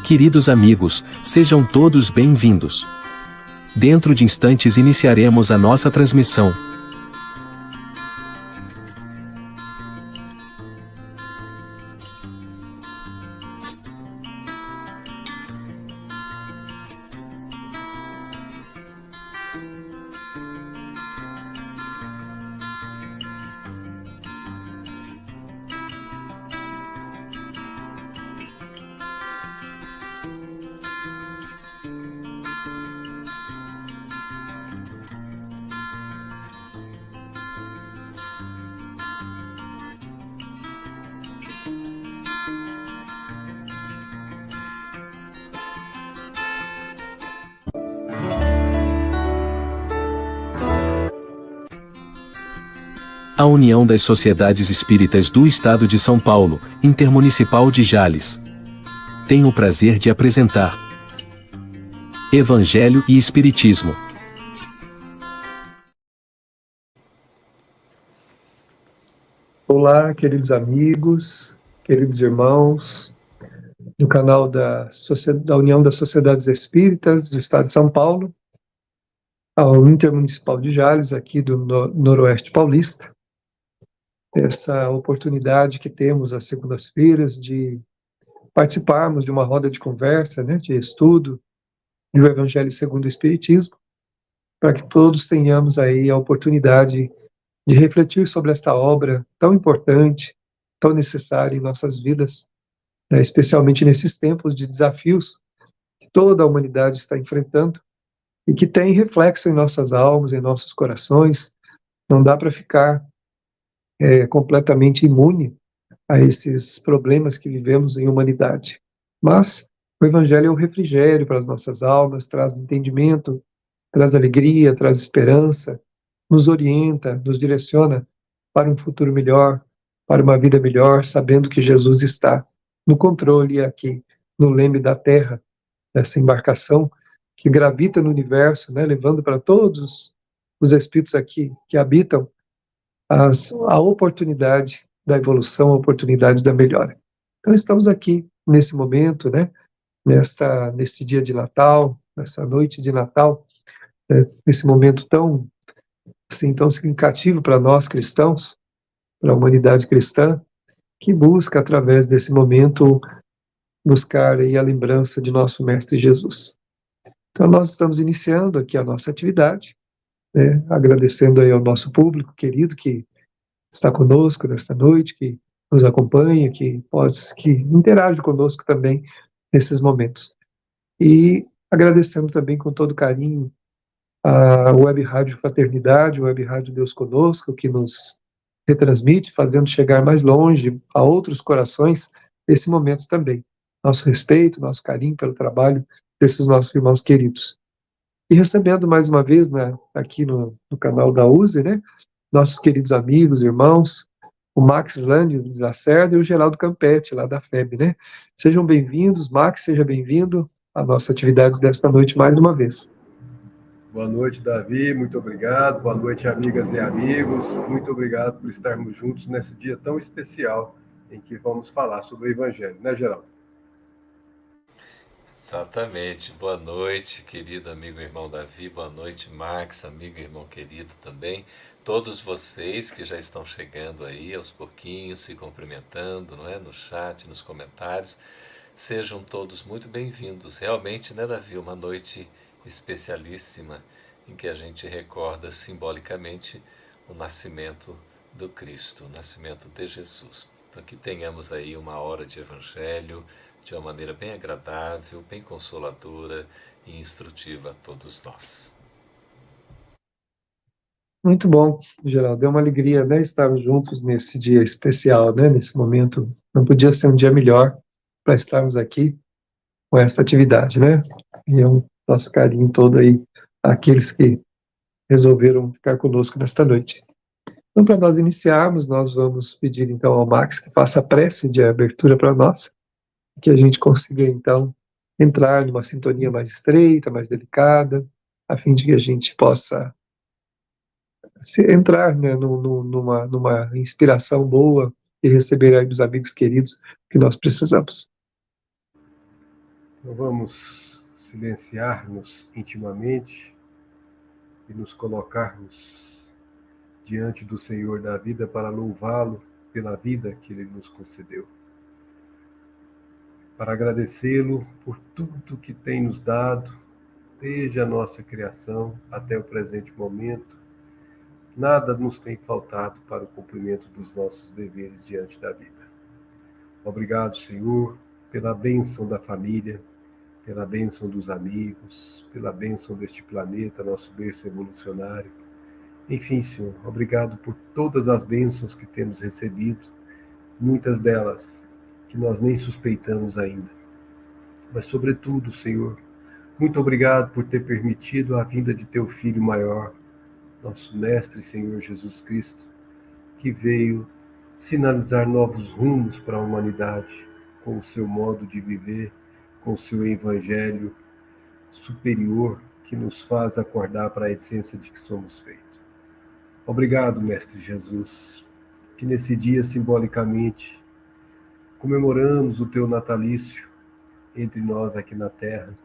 Queridos amigos, sejam todos bem-vindos. Dentro de instantes iniciaremos a nossa transmissão. A União das Sociedades Espíritas do Estado de São Paulo, Intermunicipal de Jales, tem o prazer de apresentar Evangelho e Espiritismo. Olá, queridos amigos, queridos irmãos do canal da União das Sociedades Espíritas do Estado de São Paulo, ao Intermunicipal de Jales, aqui do Noroeste Paulista. Essa oportunidade que temos às segundas-feiras de participarmos de uma roda de conversa, de estudo do Evangelho segundo o Espiritismo, para que todos tenhamos aí a oportunidade de refletir sobre esta obra tão importante, tão necessária em nossas vidas, especialmente nesses tempos de desafios que toda a humanidade está enfrentando e que tem reflexo em nossas almas, em nossos corações. Não dá para ficar completamente imune a esses problemas que vivemos em humanidade. Mas o Evangelho é um refrigério para as nossas almas, traz entendimento, traz alegria, traz esperança, nos orienta, nos direciona para um futuro melhor, para uma vida melhor, sabendo que Jesus está no controle aqui, no leme da terra, dessa embarcação que gravita no universo, levando para todos os espíritos aqui que habitam a oportunidade da evolução, a oportunidade da melhora. Então estamos aqui nesse momento, neste dia de Natal, nessa noite de Natal, nesse momento tão significativo para nós cristãos, para a humanidade cristã, que busca através desse momento buscar aí a lembrança de nosso Mestre Jesus. Então nós estamos iniciando aqui a nossa atividade, agradecendo aí ao nosso público querido que está conosco nesta noite, que nos acompanha, que interage conosco também nesses momentos. E agradecendo também com todo carinho a Web Rádio Fraternidade, a Web Rádio Deus Conosco, que nos retransmite, fazendo chegar mais longe a outros corações esse momento também. Nosso respeito, nosso carinho pelo trabalho desses nossos irmãos queridos. E recebendo mais uma vez, aqui no canal da USE, nossos queridos amigos, irmãos, o Max Lande de Lacerda e o Geraldo Campetti, lá da FEB, Sejam bem-vindos, Max, seja bem-vindo à nossa atividade desta noite mais uma vez. Boa noite, Davi, muito obrigado. Boa noite, amigas e amigos. Muito obrigado por estarmos juntos nesse dia tão especial em que vamos falar sobre o Evangelho, Geraldo? Exatamente. Boa noite, querido amigo e irmão Davi. Boa noite, Max, amigo e irmão querido também. Todos vocês que já estão chegando aí aos pouquinhos, se cumprimentando, no chat, nos comentários. Sejam todos muito bem-vindos. Realmente, Davi, uma noite especialíssima em que a gente recorda simbolicamente o nascimento do Cristo, o nascimento de Jesus. Então que tenhamos aí uma hora de Evangelho de uma maneira bem agradável, bem consoladora e instrutiva a todos nós. Muito bom, Geraldo. É uma alegria estarmos juntos nesse dia especial, nesse momento. Não podia ser um dia melhor para estarmos aqui com esta atividade, E é um nosso carinho todo aí àqueles que resolveram ficar conosco nesta noite. Então, para nós iniciarmos, nós vamos pedir então ao Max que faça a prece de abertura para nós, que a gente consiga então entrar numa sintonia mais estreita, mais delicada, a fim de que a gente possa entrar numa inspiração boa e receber aí dos amigos queridos que nós precisamos. Então vamos silenciar-nos intimamente e nos colocarmos diante do Senhor da vida para louvá-lo pela vida que Ele nos concedeu. Para agradecê-lo por tudo que tem nos dado, desde a nossa criação até o presente momento. Nada nos tem faltado para o cumprimento dos nossos deveres diante da vida. Obrigado, Senhor, pela bênção da família, pela bênção dos amigos, pela bênção deste planeta, nosso berço evolucionário. Enfim, Senhor, obrigado por todas as bênçãos que temos recebido, muitas delas que nós nem suspeitamos ainda. Mas, sobretudo, Senhor, muito obrigado por ter permitido a vinda de Teu Filho maior, nosso Mestre Senhor Jesus Cristo, que veio sinalizar novos rumos para a humanidade, com o seu modo de viver, com o seu evangelho superior, que nos faz acordar para a essência de que somos feitos. Obrigado, Mestre Jesus, que nesse dia, simbolicamente, comemoramos o teu natalício entre nós aqui na Terra.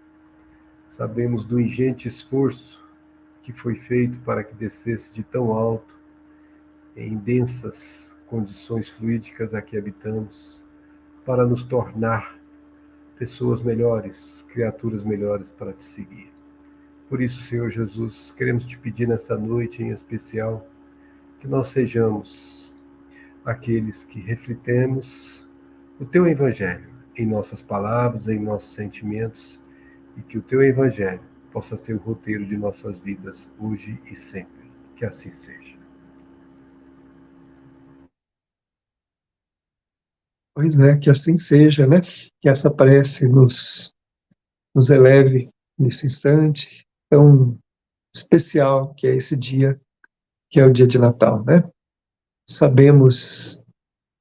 Sabemos do ingente esforço que foi feito para que descesse de tão alto, em densas condições fluídicas a que habitamos, para nos tornar pessoas melhores, criaturas melhores para te seguir. Por isso, Senhor Jesus, queremos te pedir nessa noite em especial que nós sejamos aqueles que refletemos o teu evangelho em nossas palavras, em nossos sentimentos, e que o teu evangelho possa ser o roteiro de nossas vidas hoje e sempre. Que assim seja. Pois é, que assim seja, né? Que essa prece nos eleve nesse instante tão especial que é esse dia, que é o dia de Natal, né? Sabemos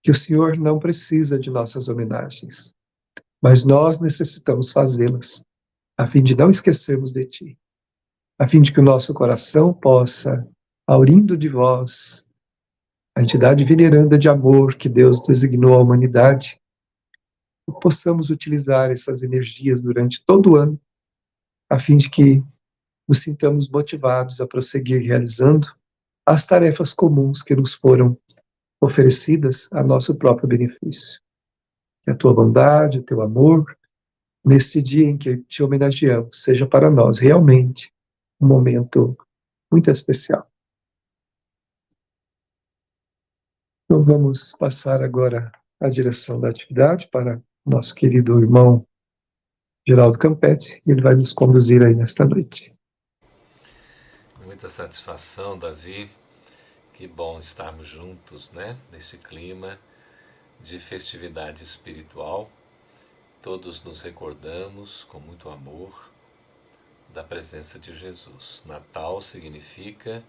que o Senhor não precisa de nossas homenagens, mas nós necessitamos fazê-las, a fim de não esquecermos de Ti, a fim de que o nosso coração possa, aurindo de vós, a entidade veneranda de amor que Deus designou à humanidade, possamos utilizar essas energias durante todo o ano, a fim de que nos sintamos motivados a prosseguir realizando as tarefas comuns que nos foram oferecidas a nosso próprio benefício. Que a tua bondade, o teu amor, neste dia em que te homenageamos, seja para nós realmente um momento muito especial. Então vamos passar agora a direção da atividade para nosso querido irmão Geraldo Campetti, e ele vai nos conduzir aí nesta noite. Muita satisfação, Davi. Que bom estarmos juntos, né? Neste clima de festividade espiritual. Todos nos recordamos com muito amor da presença de Jesus. Natal significa...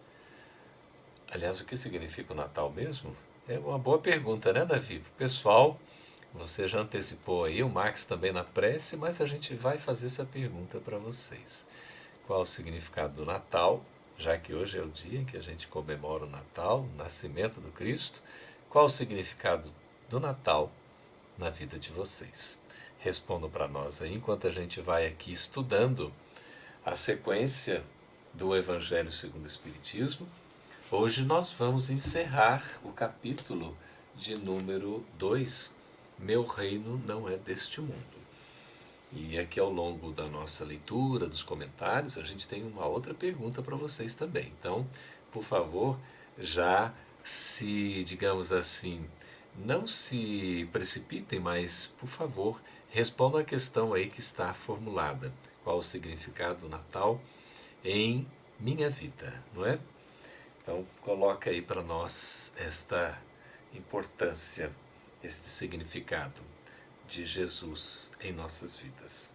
Aliás, o que significa o Natal mesmo? É uma boa pergunta, né, Davi? Pessoal, você já antecipou aí, o Max também na prece, mas a gente vai fazer essa pergunta para vocês. Qual o significado do Natal? Já que hoje é o dia em que a gente comemora o Natal, o nascimento do Cristo, qual o significado do Natal na vida de vocês? Respondam para nós aí, enquanto a gente vai aqui estudando a sequência do Evangelho segundo o Espiritismo. Hoje nós vamos encerrar o capítulo de número 2, Meu Reino Não É Deste Mundo. E aqui ao longo da nossa leitura, dos comentários, a gente tem uma outra pergunta para vocês também. Então, por favor, já se, digamos assim, não se precipitem, mas, por favor, respondam a questão aí que está formulada. Qual o significado do Natal em minha vida, não é? Então, coloca aí para nós esta importância, este significado de Jesus em nossas vidas.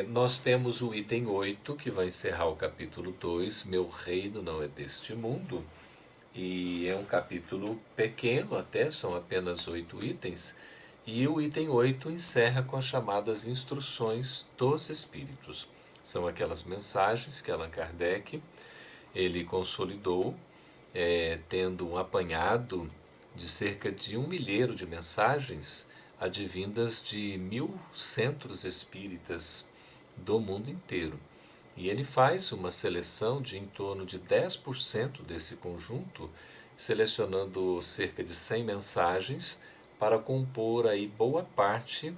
Nós temos o item 8, que vai encerrar o capítulo 2, Meu Reino Não É Deste Mundo, e é um capítulo pequeno até, são apenas 8 itens, e o item 8 encerra com as chamadas instruções dos Espíritos. São aquelas mensagens que Allan Kardec ele consolidou, tendo um apanhado de cerca de 1 milheiro de mensagens advindas de 1.000 centros espíritas do mundo inteiro. E ele faz uma seleção de em torno de 10% desse conjunto, selecionando cerca de 100 mensagens para compor aí boa parte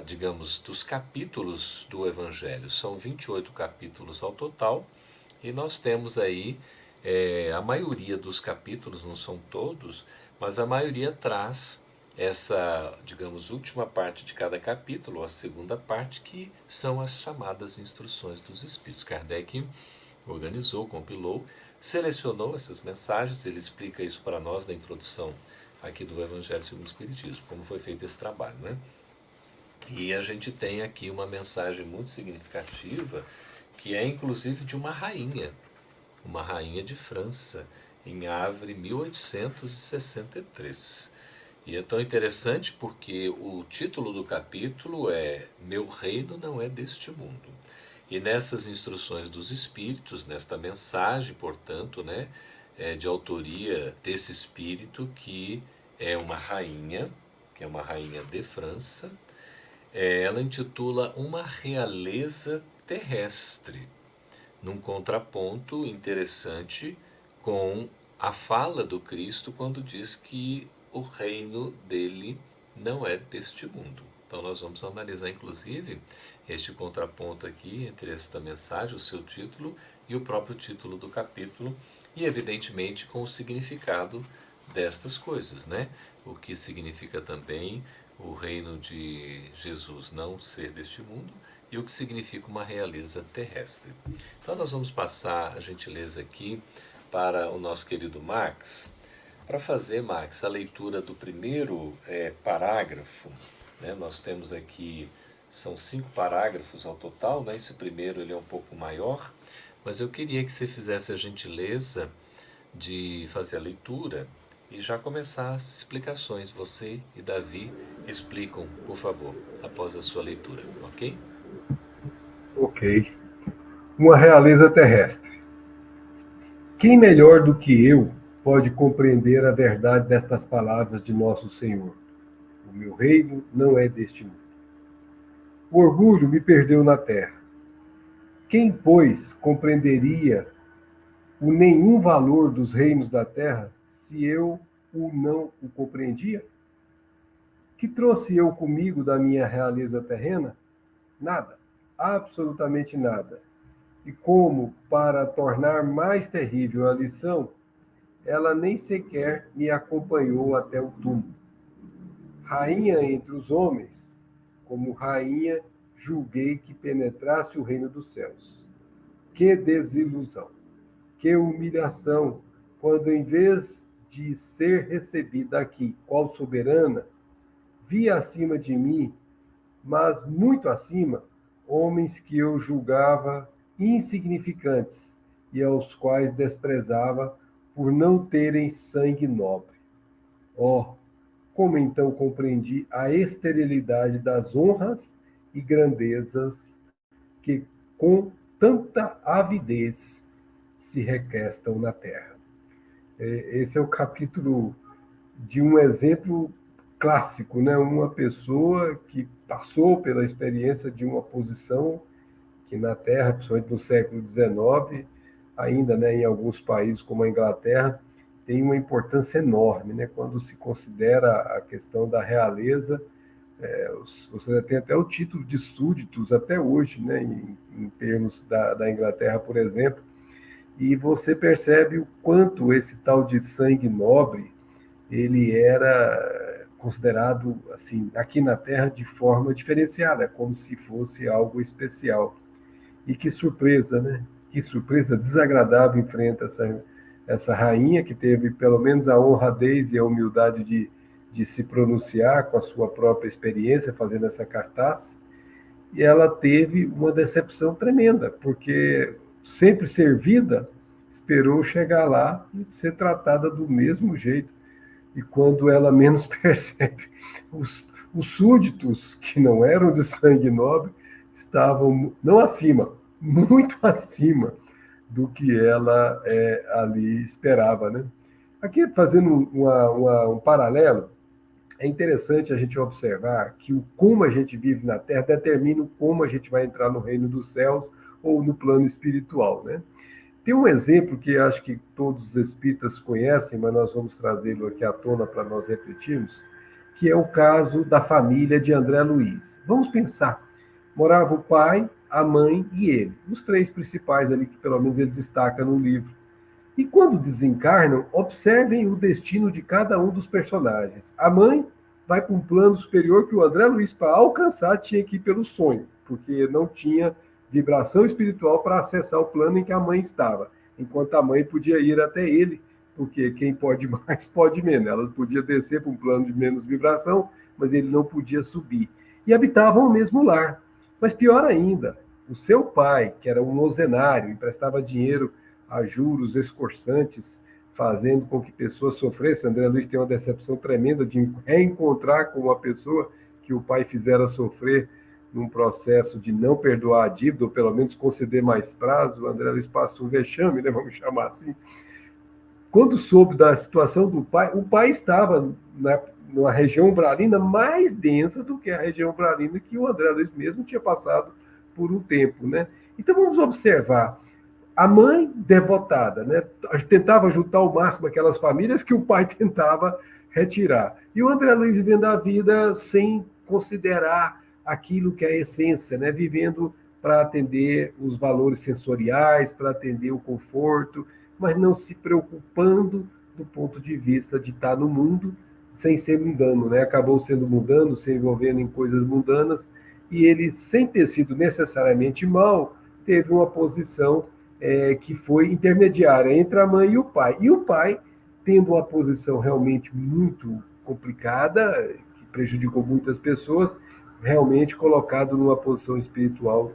digamos, dos capítulos do Evangelho. São 28 capítulos ao total, e nós temos aí a maioria dos capítulos, não são todos, mas a maioria traz essa, digamos, última parte de cada capítulo, a segunda parte, que são as chamadas instruções dos Espíritos. Kardec organizou, compilou, selecionou essas mensagens, ele explica isso para nós na introdução aqui do Evangelho segundo o Espiritismo, como foi feito esse trabalho, né? E a gente tem aqui uma mensagem muito significativa, que é inclusive de uma rainha de França, em Havre, 1863. E é tão interessante porque o título do capítulo é Meu Reino Não É Deste Mundo. E nessas instruções dos Espíritos, nesta mensagem, portanto, né, de autoria desse Espírito, que é uma rainha de França, ela intitula Uma Realeza Terrestre, num contraponto interessante com a fala do Cristo quando diz que o reino dele não é deste mundo. Então nós vamos analisar inclusive este contraponto aqui entre esta mensagem, o seu título e o próprio título do capítulo, e evidentemente com o significado destas coisas, né? O que significa também o reino de Jesus não ser deste mundo e o que significa uma realeza terrestre. Então nós vamos passar a gentileza aqui para o nosso querido Max, para fazer, Max, a leitura do primeiro parágrafo, né? Nós temos aqui, são 5 parágrafos ao total, né? Esse primeiro ele é um pouco maior, mas eu queria que você fizesse a gentileza de fazer a leitura e já começar as explicações. Você e Davi explicam, por favor, após a sua leitura, ok? Ok. Uma realeza terrestre. Quem melhor do que eu pode compreender a verdade destas palavras de nosso Senhor? O meu reino não é deste mundo. O orgulho me perdeu na terra. Quem, pois, compreenderia o nenhum valor dos reinos da terra se eu não o compreendia? Que trouxe eu comigo da minha realeza terrena? Nada, absolutamente nada. E como, para tornar mais terrível a lição, ela nem sequer me acompanhou até o túmulo. Rainha entre os homens, como rainha, julguei que penetrasse o reino dos céus. Que desilusão! Que humilhação, quando em vez de ser recebida aqui, qual soberana, vi acima de mim, mas muito acima, homens que eu julgava insignificantes e aos quais desprezava por não terem sangue nobre. Oh, como então compreendi a esterilidade das honras e grandezas que com tanta avidez se requestam na terra. Esse é o capítulo de um exemplo clássico, né? Uma pessoa que passou pela experiência de uma posição que na Terra, principalmente no século XIX, ainda, né, em alguns países como a Inglaterra, tem uma importância enorme, né? Quando se considera a questão da realeza, você tem até o título de súditos até hoje, né? Em termos da Inglaterra, por exemplo, e você percebe o quanto esse tal de sangue nobre ele era considerado, assim, aqui na Terra de forma diferenciada, como se fosse algo especial. E que surpresa, né? Que surpresa desagradável enfrenta essa rainha que teve pelo menos a honradez e a humildade de se pronunciar com a sua própria experiência, fazendo essa cartaz, e ela teve uma decepção tremenda, porque sempre servida, esperou chegar lá e ser tratada do mesmo jeito. E quando ela menos percebe, os súditos, que não eram de sangue nobre, estavam não acima, muito acima do que ela ali esperava, né? Aqui, fazendo um paralelo, é interessante a gente observar que o como a gente vive na Terra determina o como a gente vai entrar no reino dos céus ou no plano espiritual, né? Tem um exemplo que acho que todos os espíritas conhecem, mas nós vamos trazê-lo aqui à tona para nós refletirmos, que é o caso da família de André Luiz. Vamos pensar. Morava o pai, a mãe e ele, os três principais ali que pelo menos ele destaca no livro. E quando desencarnam, observem o destino de cada um dos personagens. A mãe vai para um plano superior que o André Luiz, para alcançar, tinha que ir pelo sonho, porque não tinha vibração espiritual para acessar o plano em que a mãe estava, enquanto a mãe podia ir até ele, porque quem pode mais pode menos. Elas podiam descer para um plano de menos vibração, mas ele não podia subir. E habitavam o mesmo lar. Mas pior ainda, o seu pai, que era um ozenário, emprestava dinheiro a juros escorçantes, fazendo com que pessoas sofressem. André Luiz tem uma decepção tremenda de reencontrar com uma pessoa que o pai fizera sofrer num processo de não perdoar a dívida, ou pelo menos conceder mais prazo. O André Luiz passa um vexame, né, vamos chamar assim. Quando soube da situação do pai, o pai estava numa região umbralina mais densa do que a região umbralina que o André Luiz mesmo tinha passado por um tempo, né? Então vamos observar. A mãe devotada, né, tentava juntar ao máximo aquelas famílias que o pai tentava retirar. E o André Luiz vivendo a vida sem considerar aquilo que é a essência, né, vivendo para atender os valores sensoriais, para atender o conforto, mas não se preocupando do ponto de vista de estar no mundo sem ser mundano, né? Acabou sendo mundano, se envolvendo em coisas mundanas, e ele, sem ter sido necessariamente mal, teve uma posição que foi intermediária entre a mãe e o pai. E o pai, tendo uma posição realmente muito complicada, que prejudicou muitas pessoas, realmente colocado numa posição espiritual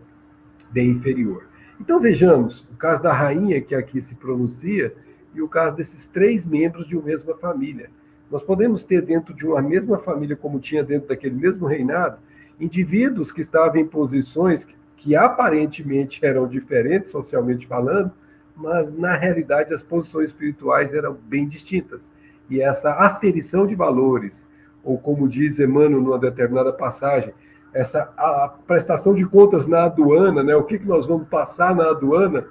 bem inferior. Então vejamos o caso da rainha que aqui se pronuncia e o caso desses três membros de uma mesma família. Nós podemos ter dentro de uma mesma família, como tinha dentro daquele mesmo reinado, indivíduos que estavam em posições que aparentemente eram diferentes, socialmente falando, mas na realidade as posições espirituais eram bem distintas. E essa aferição de valores, ou como diz Emmanuel numa determinada passagem, a prestação de contas na aduana, né? O que nós vamos passar na aduana,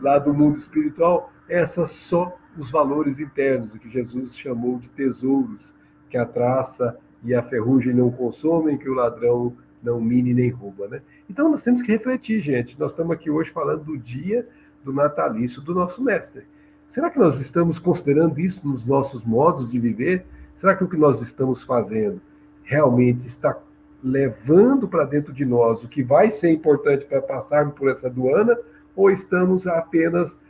lá do mundo espiritual, essas só os valores internos, o que Jesus chamou de tesouros, que a traça e a ferrugem não consomem, que o ladrão não mine nem rouba, né? Então nós temos que refletir, gente. Nós estamos aqui hoje falando do dia do natalício do nosso mestre. Será que nós estamos considerando isso nos nossos modos de viver? Será que o que nós estamos fazendo realmente está levando para dentro de nós o que vai ser importante para passarmos por essa aduana? Ou estamos apenas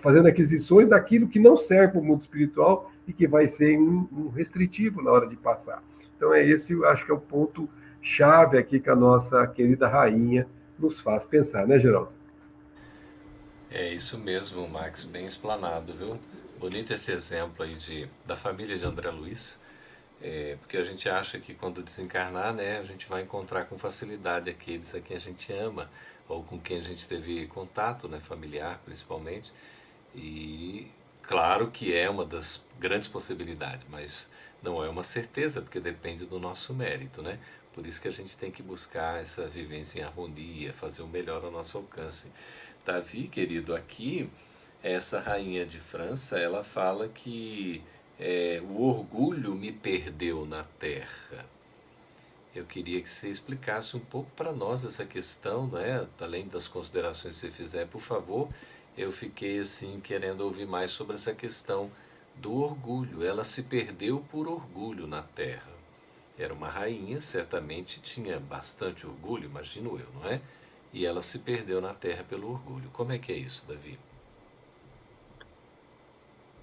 fazendo aquisições daquilo que não serve para o mundo espiritual e que vai ser um restritivo na hora de passar? Então esse, eu acho que é o ponto chave aqui que a nossa querida rainha nos faz pensar, né, Geraldo? É isso mesmo, Max, bem explanado, viu? Bonito esse exemplo aí da família de André Luiz, porque a gente acha que quando desencarnar, né, a gente vai encontrar com facilidade aqueles a quem a gente ama, ou com quem a gente teve contato, né, familiar principalmente, e claro que é uma das grandes possibilidades, mas não é uma certeza, porque depende do nosso mérito, né? Por isso que a gente tem que buscar essa vivência em harmonia, fazer o melhor ao nosso alcance. Davi, querido, aqui, essa rainha de França, ela fala que o orgulho me perdeu na terra. Eu queria que você explicasse um pouco para nós essa questão, né? Além das considerações que você fizer, por favor. Eu fiquei assim querendo ouvir mais sobre essa questão do orgulho. Ela se perdeu por orgulho na terra. Era uma rainha, certamente tinha bastante orgulho, imagino eu, não é? E ela se perdeu na terra pelo orgulho. Como é que é isso, Davi?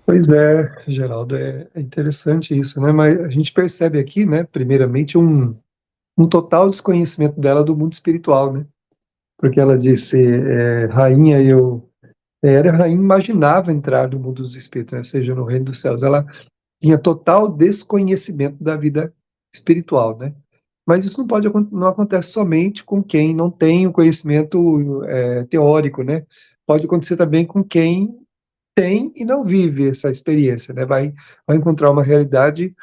Pois é, Geraldo, é interessante isso, né? Mas a gente percebe aqui, né, primeiramente, um total desconhecimento dela do mundo espiritual, né? Porque ela disse, rainha, era rainha, imaginava entrar no mundo dos espíritos, né? Seja no reino dos céus. Ela tinha total desconhecimento da vida espiritual, né? Mas isso não acontece somente com quem não tem o conhecimento teórico, né? Pode acontecer também com quem tem e não vive essa experiência, né? Vai encontrar uma realidade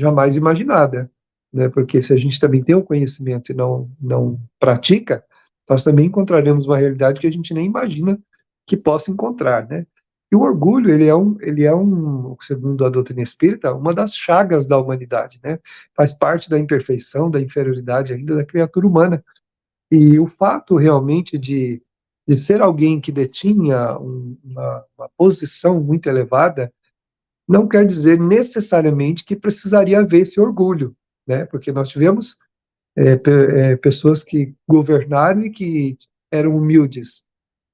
jamais imaginada, né? Porque se a gente também tem o conhecimento e não pratica, nós também encontraremos uma realidade que a gente nem imagina que possa encontrar, né? E o orgulho, segundo a doutrina espírita, uma das chagas da humanidade, né? Faz parte da imperfeição, da inferioridade ainda da criatura humana. E o fato realmente de ser alguém que detinha uma posição muito elevada, não quer dizer necessariamente que precisaria haver esse orgulho, né? Porque nós tivemos pessoas que governaram e que eram humildes,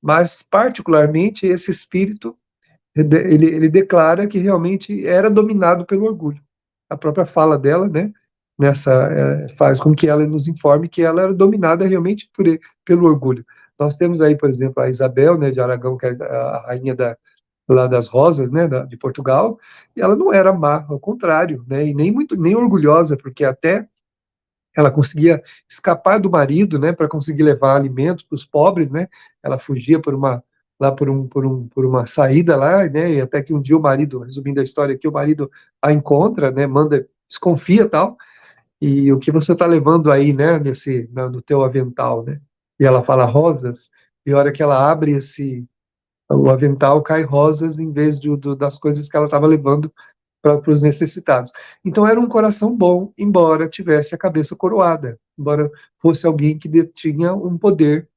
mas particularmente esse espírito ele declara que realmente era dominado pelo orgulho. A própria fala dela, né, faz com que ela nos informe que ela era dominada realmente pelo orgulho. Nós temos aí, por exemplo, a Isabel, né, de Aragão, que é a rainha lá das Rosas, né, de Portugal, e ela não era má, ao contrário, né, e nem orgulhosa, porque até ela conseguia escapar do marido, né, para conseguir levar alimentos para os pobres, né? Ela fugia por uma saída lá, né? E até que um dia o marido, resumindo a história aqui, o marido a encontra, né? Desconfia tal. E o que você está levando aí, né? No teu avental, né? E ela fala rosas. E a hora que ela abre o avental, cai rosas em vez das coisas que ela estava levando para os necessitados. Então era um coração bom, embora tivesse a cabeça coroada, embora fosse alguém que detinha um poder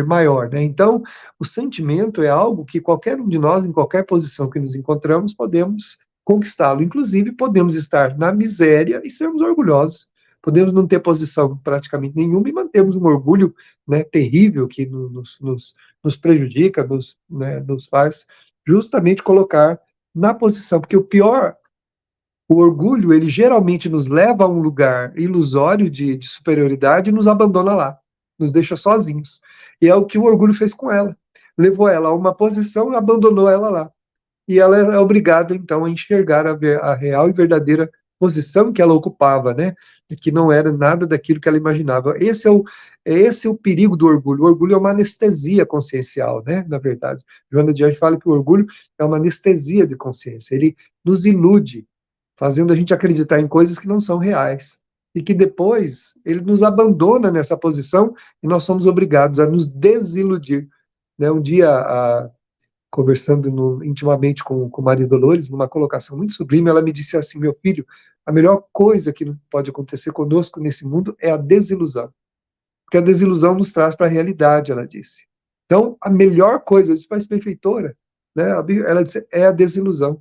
maior, né? Então, o sentimento é algo que qualquer um de nós, em qualquer posição que nos encontramos, podemos conquistá-lo. Inclusive, podemos estar na miséria e sermos orgulhosos. Podemos não ter posição praticamente nenhuma e mantermos um orgulho, né, terrível que nos prejudica, nos faz justamente colocar na posição, porque o orgulho, ele geralmente nos leva a um lugar ilusório de superioridade e nos abandona lá, nos deixa sozinhos. E é o que o orgulho fez com ela. Levou ela a uma posição e abandonou ela lá. E ela é obrigada, então, a enxergar a real e verdadeira posição que ela ocupava, né? E que não era nada daquilo que ela imaginava. Esse é o perigo do orgulho. O orgulho é uma anestesia consciencial, né? Na verdade. Joana de Anjos fala que o orgulho é uma anestesia de consciência. Ele nos ilude, fazendo a gente acreditar em coisas que não são reais. E que depois ele nos abandona nessa posição e nós somos obrigados a nos desiludir. Né? Um dia, conversando intimamente com Maria Dolores, numa colocação muito sublime, ela me disse assim: meu filho, a melhor coisa que pode acontecer conosco nesse mundo é a desilusão. Porque a desilusão nos traz para a realidade, ela disse. Então, a melhor coisa, eu disse, mas benfeitora, né? Ela disse, é a desilusão.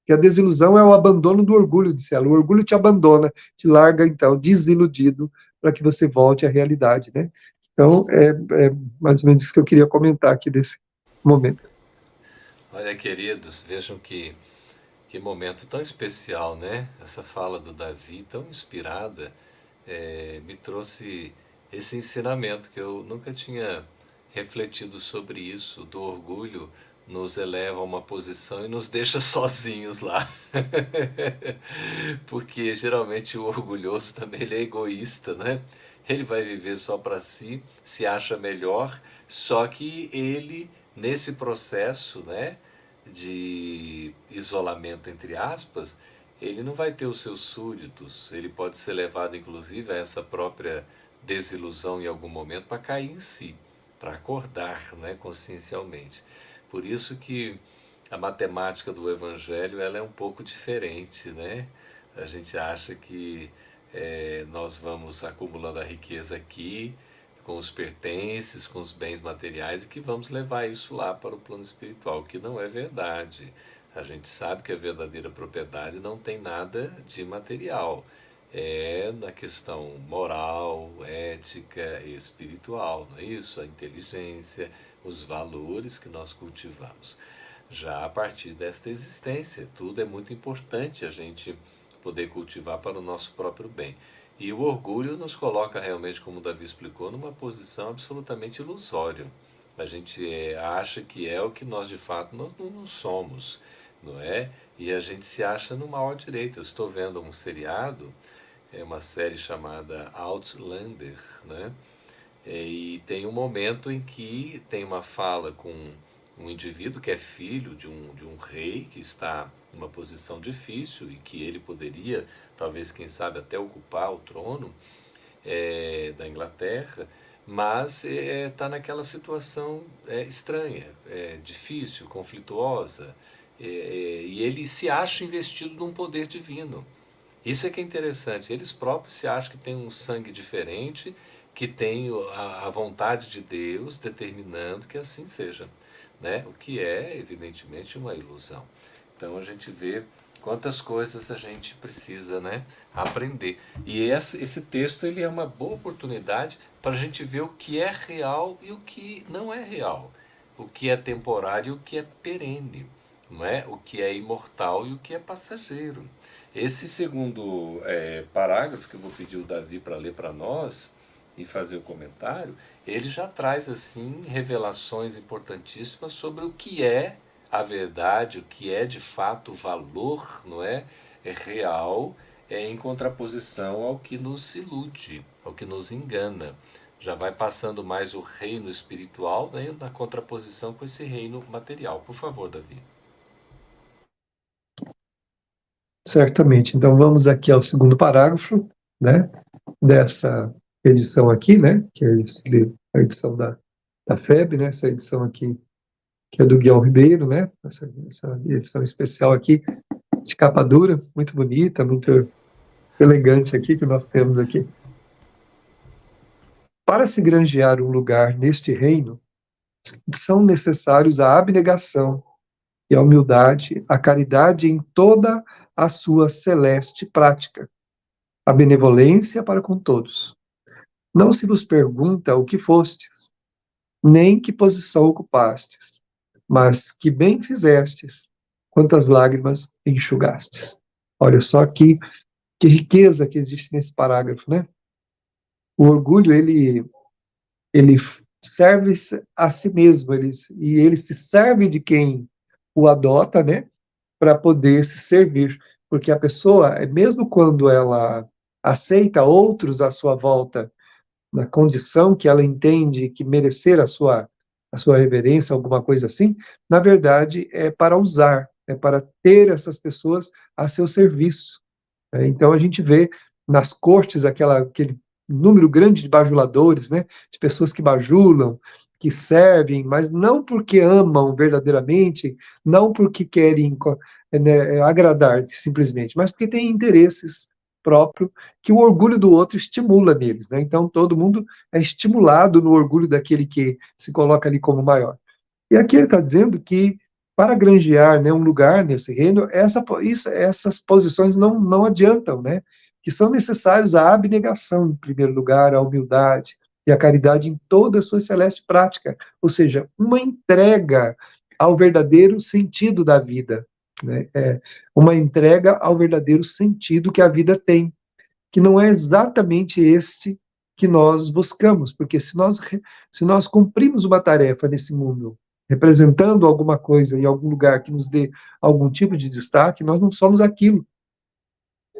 Que a desilusão é o abandono do orgulho, disse ela. O orgulho te abandona, te larga, então, desiludido, para que você volte à realidade, né? Então, é mais ou menos isso que eu queria comentar aqui desse momento. Olha, queridos, vejam que momento tão especial, né? Essa fala do Davi, tão inspirada, me trouxe esse ensinamento que eu nunca tinha refletido sobre isso, do orgulho nos eleva a uma posição e nos deixa sozinhos lá. Porque geralmente o orgulhoso também ele é egoísta, né? Ele vai viver só para si, se acha melhor, só que ele, nesse processo, né, de isolamento, entre aspas, ele não vai ter os seus súditos, ele pode ser levado inclusive a essa própria desilusão em algum momento para cair em si, para acordar, né, consciencialmente. Por isso que a matemática do Evangelho ela é um pouco diferente, né? A gente acha que nós vamos acumulando a riqueza aqui, com os pertences, com os bens materiais e que vamos levar isso lá para o plano espiritual, o que não é verdade. A gente sabe que a verdadeira propriedade não tem nada de material. É na questão moral, ética e espiritual, não é isso? A inteligência, os valores que nós cultivamos. Já a partir desta existência, tudo é muito importante a gente poder cultivar para o nosso próprio bem. E o orgulho nos coloca realmente, como o Davi explicou, numa posição absolutamente ilusória. A gente acha que é o que nós de fato não somos, não é? E a gente se acha no maior direito. Eu estou vendo um seriado, uma série chamada Outlander, né? E tem um momento em que tem uma fala com um indivíduo que é filho de um rei que está uma posição difícil e que ele poderia, talvez, quem sabe, até ocupar o trono da Inglaterra, mas está naquela situação estranha, difícil, conflituosa, e ele se acha investido num poder divino. Isso é que é interessante. Eles próprios se acham que tem um sangue diferente, que tem a vontade de Deus determinando que assim seja, né? O que é, evidentemente, uma ilusão. Então a gente vê quantas coisas a gente precisa, né, aprender. E esse texto ele é uma boa oportunidade para a gente ver o que é real e o que não é real, o que é temporário e o que é perene, não é? O que é imortal e o que é passageiro. Esse segundo parágrafo que eu vou pedir o Davi para ler para nós e fazer o comentário, ele já traz assim revelações importantíssimas sobre o que é a verdade, o que é de fato valor, não é? É real, em contraposição ao que nos ilude, ao que nos engana. Já vai passando mais o reino espiritual, né, na contraposição com esse reino material. Por favor, Davi. Certamente. Então vamos aqui ao segundo parágrafo, né, dessa edição aqui, né, que é a edição da FEB, né, essa edição aqui que é do Guilherme Ribeiro, né, essa edição especial aqui de capa dura, muito bonita, muito elegante aqui que nós temos aqui. Para se granjear um lugar neste reino, são necessários a abnegação e a humildade, a caridade em toda a sua celeste prática, a benevolência para com todos. Não se vos pergunta o que fostes, nem que posição ocupastes, mas que bem fizestes, quantas lágrimas enxugastes. Olha só que riqueza que existe nesse parágrafo, né? O orgulho, ele serve a si mesmo, e ele se serve de quem o adota, né, para poder se servir, porque a pessoa, mesmo quando ela aceita outros à sua volta, na condição que ela entende que merecer a sua reverência, alguma coisa assim, na verdade é para usar, é para ter essas pessoas a seu serviço. Então a gente vê nas cortes aquele número grande de bajuladores, né, de pessoas que bajulam, que servem, mas não porque amam verdadeiramente, não porque querem, né, agradar simplesmente, mas porque têm interesses próprios que o orgulho do outro estimula neles, né? Então todo mundo é estimulado no orgulho daquele que se coloca ali como maior. E aqui ele está dizendo que para granjear, né, um lugar nesse reino, essas posições não adiantam, né? Que são necessários a abnegação, em primeiro lugar, a humildade e a caridade em toda a sua celeste prática, ou seja, uma entrega ao verdadeiro sentido da vida, né? Uma entrega ao verdadeiro sentido que a vida tem, que não é exatamente este que nós buscamos, porque se nós cumprimos uma tarefa nesse mundo, representando alguma coisa em algum lugar que nos dê algum tipo de destaque, nós não somos aquilo.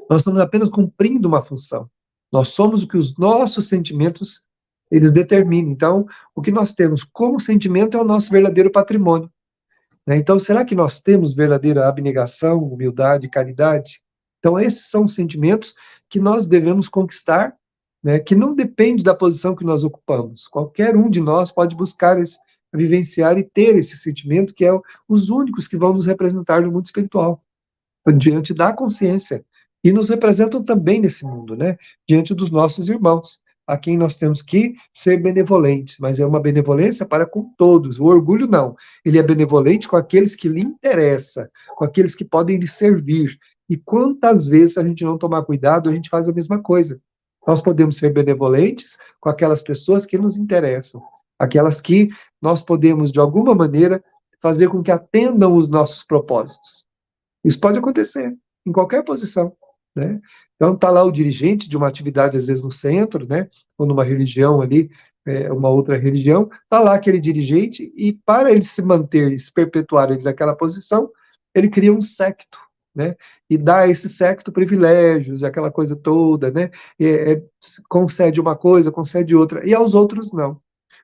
Nós estamos apenas cumprindo uma função. Nós somos o que os nossos sentimentos eles determinam. Então, o que nós temos como sentimento é o nosso verdadeiro patrimônio, né? Então, será que nós temos verdadeira abnegação, humildade, caridade? Então, esses são os sentimentos que nós devemos conquistar, né, que não depende da posição que nós ocupamos. Qualquer um de nós pode buscar vivenciar e ter esse sentimento, que é os únicos que vão nos representar no mundo espiritual, diante da consciência. E nos representam também nesse mundo, né, diante dos nossos irmãos, a quem nós temos que ser benevolentes, mas é uma benevolência para com todos. O orgulho não, ele é benevolente com aqueles que lhe interessa, com aqueles que podem lhe servir. E quantas vezes a gente não tomar cuidado, a gente faz a mesma coisa. Nós podemos ser benevolentes com aquelas pessoas que nos interessam, aquelas que nós podemos, de alguma maneira, fazer com que atendam os nossos propósitos. Isso pode acontecer em qualquer posição, né? Então, está lá o dirigente de uma atividade, às vezes, no centro, né? Ou numa religião ali, uma outra religião, está lá aquele dirigente, e para ele se manter e se perpetuar ele naquela posição, ele cria um secto, né? E dá a esse secto privilégios, aquela coisa toda, né? Concede uma coisa, concede outra, e aos outros não.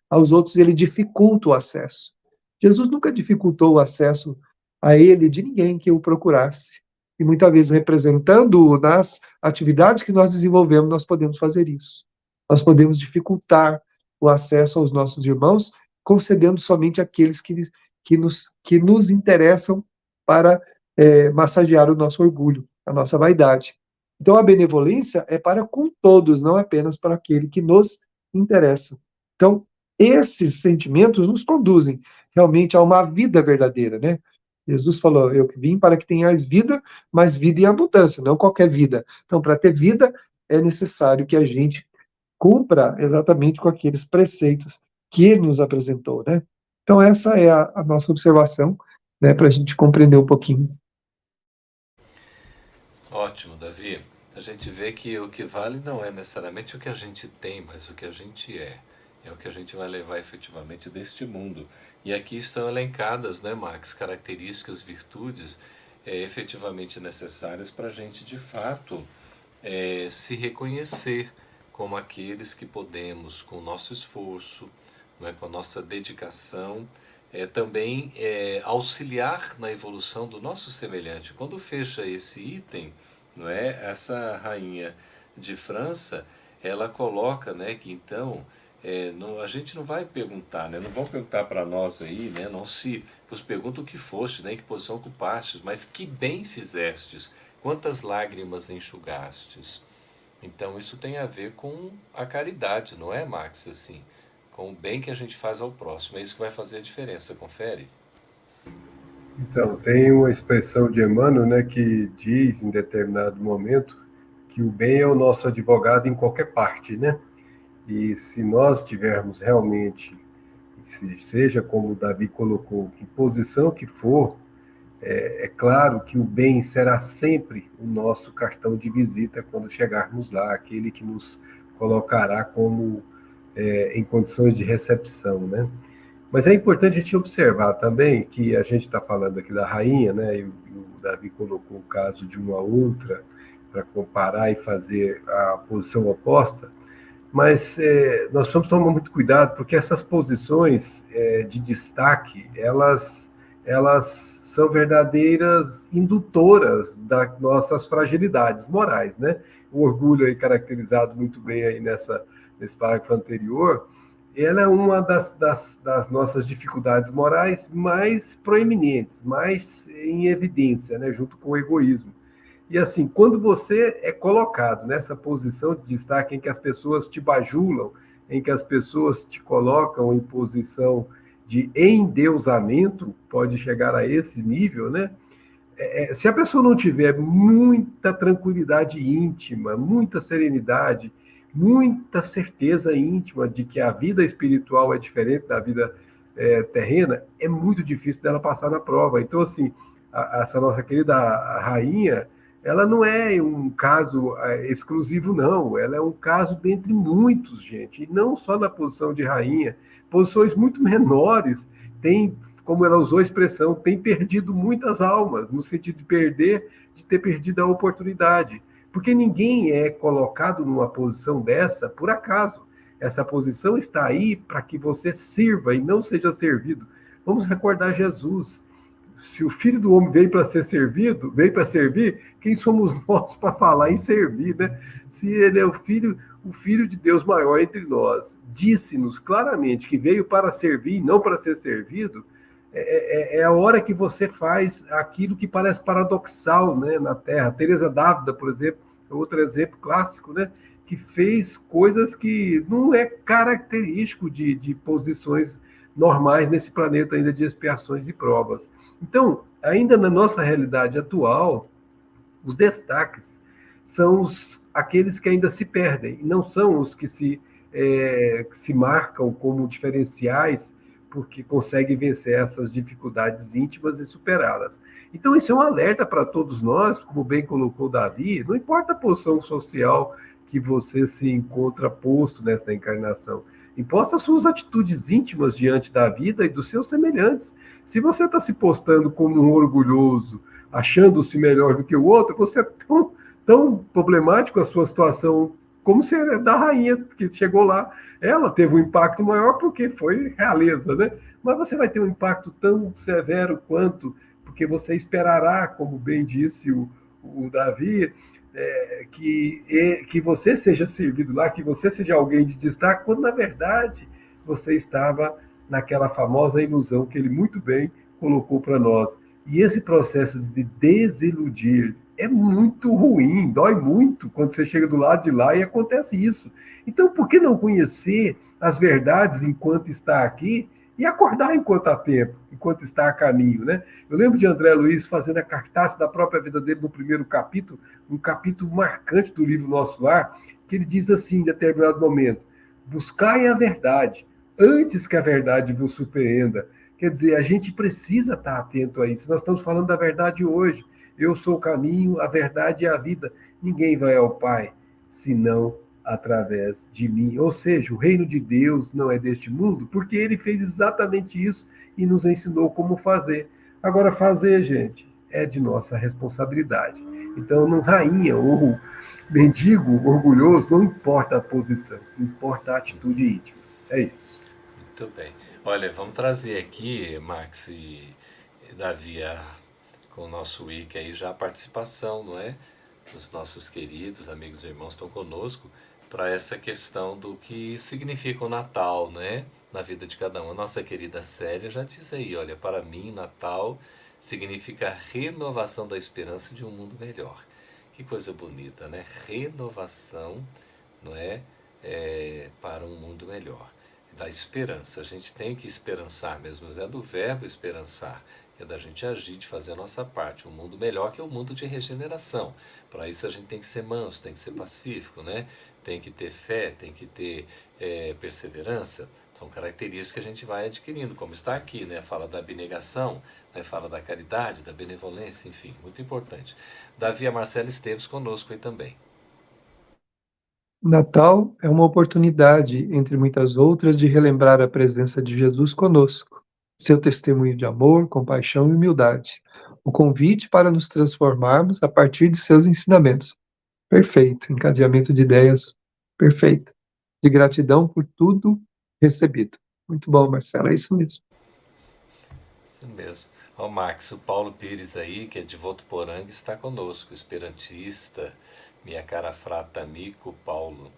Aos outros ele dificulta o acesso. Jesus nunca dificultou o acesso a ele de ninguém que o procurasse. E muitas vezes, representando-o nas atividades que nós desenvolvemos, nós podemos fazer isso. Nós podemos dificultar o acesso aos nossos irmãos, concedendo somente aqueles que nos interessam para massagear o nosso orgulho, a nossa vaidade. Então, a benevolência é para com todos, não apenas para aquele que nos interessa. Então, esses sentimentos nos conduzem realmente a uma vida verdadeira, né? Jesus falou, eu vim para que tenhais vida, mas vida em abundância, não qualquer vida. Então, para ter vida, é necessário que a gente cumpra exatamente com aqueles preceitos que ele nos apresentou, né? Então, essa é a nossa observação, né, para a gente compreender um pouquinho. Ótimo, Davi. A gente vê que o que vale não é necessariamente o que a gente tem, mas o que a gente é. É o que a gente vai levar efetivamente deste mundo. E aqui estão elencadas, né, Max, características, virtudes efetivamente necessárias para a gente, de fato, se reconhecer como aqueles que podemos, com o nosso esforço, não é, com a nossa dedicação, também auxiliar na evolução do nosso semelhante. Quando fecha esse item, não é, essa rainha de França, ela coloca, né, que então a gente não vai perguntar, né, não vão perguntar para nós aí, né, não se vos pergunta o que fostes, né, em que posição ocupastes, mas que bem fizestes, quantas lágrimas enxugastes. Então isso tem a ver com a caridade, não é, Max? Assim, com o bem que a gente faz ao próximo. É isso que vai fazer a diferença, confere? Então, tem uma expressão de Emmanuel, né, que diz em determinado momento que o bem é o nosso advogado em qualquer parte, né? E se nós tivermos realmente, seja como o Davi colocou, que posição que for, é claro que o bem será sempre o nosso cartão de visita quando chegarmos lá, aquele que nos colocará como em condições de recepção, né? Mas é importante a gente observar também que a gente está falando aqui da rainha, né? E o Davi colocou o caso de uma outra para comparar e fazer a posição oposta. Mas nós precisamos tomar muito cuidado, porque essas posições de destaque, elas são verdadeiras indutoras das nossas fragilidades morais, né? O orgulho aí caracterizado muito bem aí nesse parágrafo anterior, ela é uma das nossas dificuldades morais mais proeminentes, mais em evidência, né? Junto com o egoísmo. E assim, quando você é colocado nessa posição de destaque em que as pessoas te bajulam, em que as pessoas te colocam em posição de endeusamento, pode chegar a esse nível, né? Se a pessoa não tiver muita tranquilidade íntima, muita serenidade, muita certeza íntima de que a vida espiritual é diferente da vida terrena, é muito difícil dela passar na prova. Então, assim, essa nossa querida rainha, ela não é um caso exclusivo, não. Ela é um caso dentre muitos, gente. E não só na posição de rainha. Posições muito menores têm, como ela usou a expressão, tem perdido muitas almas, no sentido de ter perdido a oportunidade. Porque ninguém é colocado numa posição dessa por acaso. Essa posição está aí para que você sirva e não seja servido. Vamos recordar Jesus. Se o Filho do Homem veio para ser servido, veio para servir, quem somos nós para falar em servir, né? Se ele é o filho de Deus maior entre nós, disse-nos claramente que veio para servir e não para ser servido, é a hora que você faz aquilo que parece paradoxal, né, na Terra. Teresa d'Ávila, por exemplo, é outro exemplo clássico, né, que fez coisas que não é característico de posições normais nesse planeta ainda de expiações e provas. Então, ainda na nossa realidade atual, os destaques são aqueles que ainda se perdem, não são os que se marcam como diferenciais porque conseguem vencer essas dificuldades íntimas e superá-las. Então, isso é um alerta para todos nós, como bem colocou Davi, não importa a posição social que você se encontra posto nesta encarnação, importa as suas atitudes íntimas diante da vida e dos seus semelhantes. Se você está se postando como um orgulhoso, achando-se melhor do que o outro, você é tão problemático a sua situação como se era da rainha que chegou lá. Ela teve um impacto maior porque foi realeza, né? Mas você vai ter um impacto tão severo quanto porque você esperará, como bem disse o Davi, que você seja servido lá, que você seja alguém de destaque, quando na verdade você estava naquela famosa ilusão que ele muito bem colocou para nós. E esse processo de desiludir é muito ruim, dói muito quando você chega do lado de lá e acontece isso. Então, por que não conhecer as verdades enquanto está aqui e acordar enquanto há tempo, enquanto está a caminho, né? Eu lembro de André Luiz fazendo a cartaz da própria vida dele no primeiro capítulo, um capítulo marcante do livro Nosso Lar, que ele diz assim, em determinado momento: buscai a verdade antes que a verdade vos surpreenda. Quer dizer, a gente precisa estar atento a isso. Nós estamos falando da verdade hoje. Eu sou o caminho, a verdade e a vida. Ninguém vai ao Pai senão através de mim. Ou seja, o reino de Deus não é deste mundo, porque ele fez exatamente isso e nos ensinou como fazer. Agora, fazer, gente, é de nossa responsabilidade. Então, não rainha ou mendigo orgulhoso, não importa a posição, importa a atitude íntima. É isso. Muito bem. Olha, vamos trazer aqui, Max e Davi, com o nosso wiki aí já a participação, não é? Dos nossos queridos amigos e irmãos estão conosco para essa questão do que significa o Natal, né? Na vida de cada um. A nossa querida Célia já diz aí, olha, para mim, Natal significa a renovação da esperança de um mundo melhor. Que coisa bonita, né? Renovação, não é? Para um mundo melhor. Da esperança. A gente tem que esperançar mesmo, mas é do verbo esperançar, que é da gente agir, de fazer a nossa parte. Um mundo melhor que é o mundo de regeneração. Para isso a gente tem que ser manso, tem que ser pacífico, né? Tem que ter fé, tem que ter perseverança. São características que a gente vai adquirindo, como está aqui, né? Fala da abnegação, né? Fala da caridade, da benevolência, enfim, muito importante. Davi, a Marcela Esteves conosco aí também. Natal é uma oportunidade, entre muitas outras, de relembrar a presença de Jesus conosco, seu testemunho de amor, compaixão e humildade, o convite para nos transformarmos a partir de seus ensinamentos. Perfeito, encadeamento de ideias perfeito, de gratidão por tudo recebido. Muito bom, Marcelo, é isso mesmo. Isso mesmo. Ó, Max, o Paulo Pires aí, que é de Votuporanga, está conosco, esperantista, minha cara frata amigo Paulo.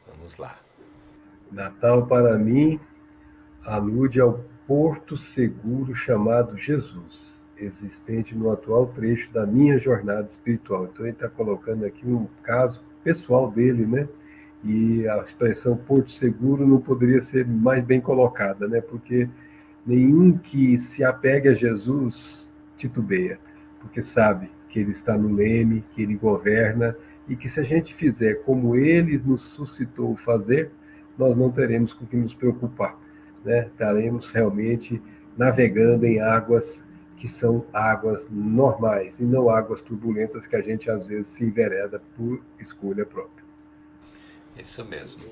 Vamos lá. Natal para mim alude ao porto seguro chamado Jesus, existente no atual trecho da minha jornada espiritual. Então ele está colocando aqui um caso pessoal dele, né? E a expressão porto seguro não poderia ser mais bem colocada, né? Porque nenhum que se apegue a Jesus titubeia, porque sabe que ele está no leme, que ele governa, e que se a gente fizer como ele nos suscitou fazer, nós não teremos com que nos preocupar, né? Estaremos realmente navegando em águas que são águas normais, e não águas turbulentas que a gente às vezes se envereda por escolha própria. Isso mesmo.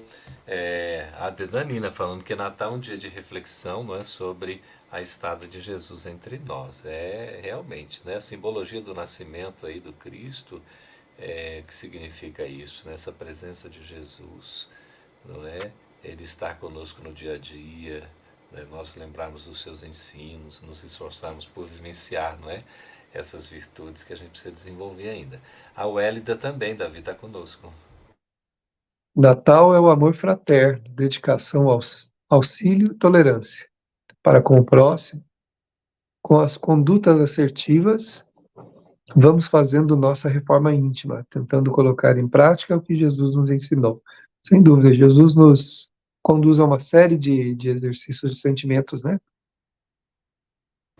A Dedanina falando que Natal é um dia de reflexão, não é, sobre a estada de Jesus entre nós. É realmente, né, a simbologia do nascimento aí do Cristo, que significa isso, né, essa presença de Jesus, não é? Ele está conosco no dia a dia, né, nós lembrarmos dos seus ensinos, nos esforçarmos por vivenciar, não é? Essas virtudes que a gente precisa desenvolver ainda. A Wélida também, Davi, está conosco. Natal é o amor fraterno, dedicação, auxílio e tolerância para com o próximo. Com as condutas assertivas, vamos fazendo nossa reforma íntima, tentando colocar em prática o que Jesus nos ensinou. Sem dúvida, Jesus nos conduz a uma série de exercícios de sentimentos, né?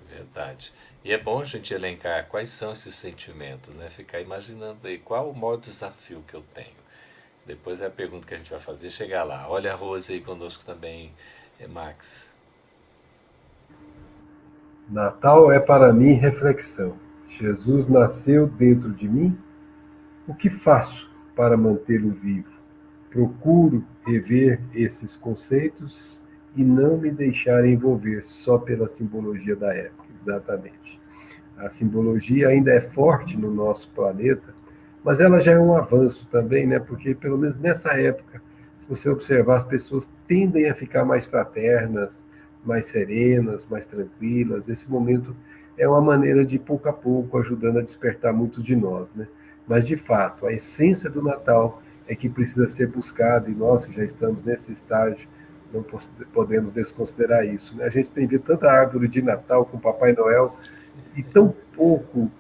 Verdade. E é bom a gente elencar quais são esses sentimentos, né? Ficar imaginando aí qual o maior desafio que eu tenho. Depois é a pergunta que a gente vai fazer, chegar lá. Olha a Rose aí conosco também, Max. Natal é para mim reflexão. Jesus nasceu dentro de mim? O que faço para mantê-lo vivo? Procuro rever esses conceitos e não me deixar envolver só pela simbologia da época. Exatamente. A simbologia ainda é forte no nosso planeta, mas ela já é um avanço também, né? Porque pelo menos nessa época, se você observar, as pessoas tendem a ficar mais fraternas, mais serenas, mais tranquilas. Esse momento é uma maneira de, pouco a pouco, ajudando a despertar muitos de nós, né? Mas, de fato, a essência do Natal é que precisa ser buscada, e nós que já estamos nesse estágio, não podemos desconsiderar isso, né? A gente tem visto tanta árvore de Natal com Papai Noel e tão pouco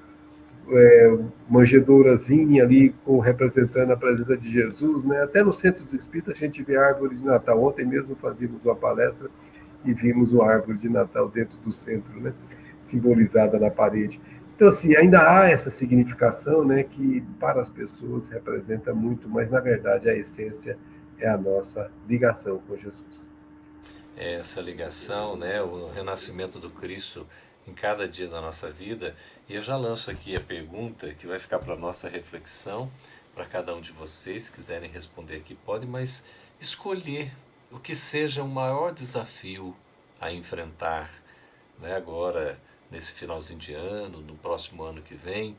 manjedourazinha ali representando a presença de Jesus, né? Até nos centros espíritas a gente vê árvore de Natal. Ontem mesmo fazíamos uma palestra e vimos uma árvore de Natal dentro do centro, né? Simbolizada na parede. Então, assim, ainda há essa significação, né, que para as pessoas representa muito, mas na verdade a essência é a nossa ligação com Jesus. Essa ligação, né, o renascimento do Cristo em cada dia da nossa vida. E eu já lanço aqui a pergunta que vai ficar para nossa reflexão, para cada um de vocês, se quiserem responder aqui, pode, mas escolher o que seja o maior desafio a enfrentar, né, agora, nesse finalzinho de ano, no próximo ano que vem.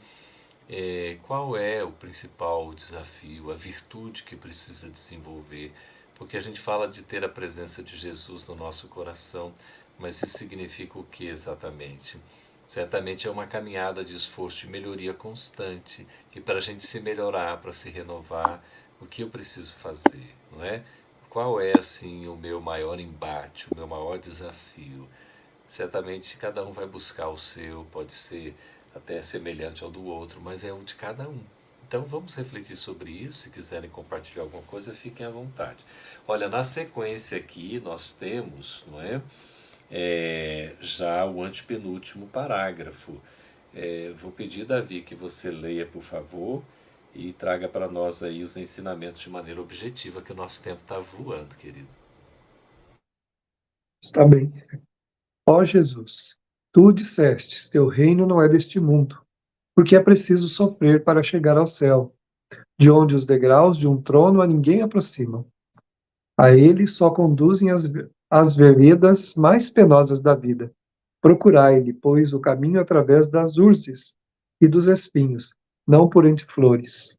Qual é o principal desafio, a virtude que precisa desenvolver? Porque a gente fala de ter a presença de Jesus no nosso coração, mas isso significa o que exatamente? Certamente é uma caminhada de esforço de melhoria constante. E para a gente se melhorar, para se renovar, o que eu preciso fazer, não é? Qual é, assim, o meu maior embate, o meu maior desafio? Certamente cada um vai buscar o seu, pode ser até semelhante ao do outro, mas é o de cada um. Então vamos refletir sobre isso. Se quiserem compartilhar alguma coisa, fiquem à vontade. Olha, na sequência aqui nós temos, não é? Já o antepenúltimo parágrafo. Vou pedir, Davi, que você leia, por favor, e traga para nós aí os ensinamentos de maneira objetiva, que o nosso tempo está voando, querido. Está bem. Ó Jesus, tu dissestes, teu reino não é deste mundo, porque é preciso sofrer para chegar ao céu, de onde os degraus de um trono a ninguém aproximam. A ele só conduzem as veredas mais penosas da vida. Procurai-lhe, pois, o caminho através das urzes e dos espinhos, não por entre flores.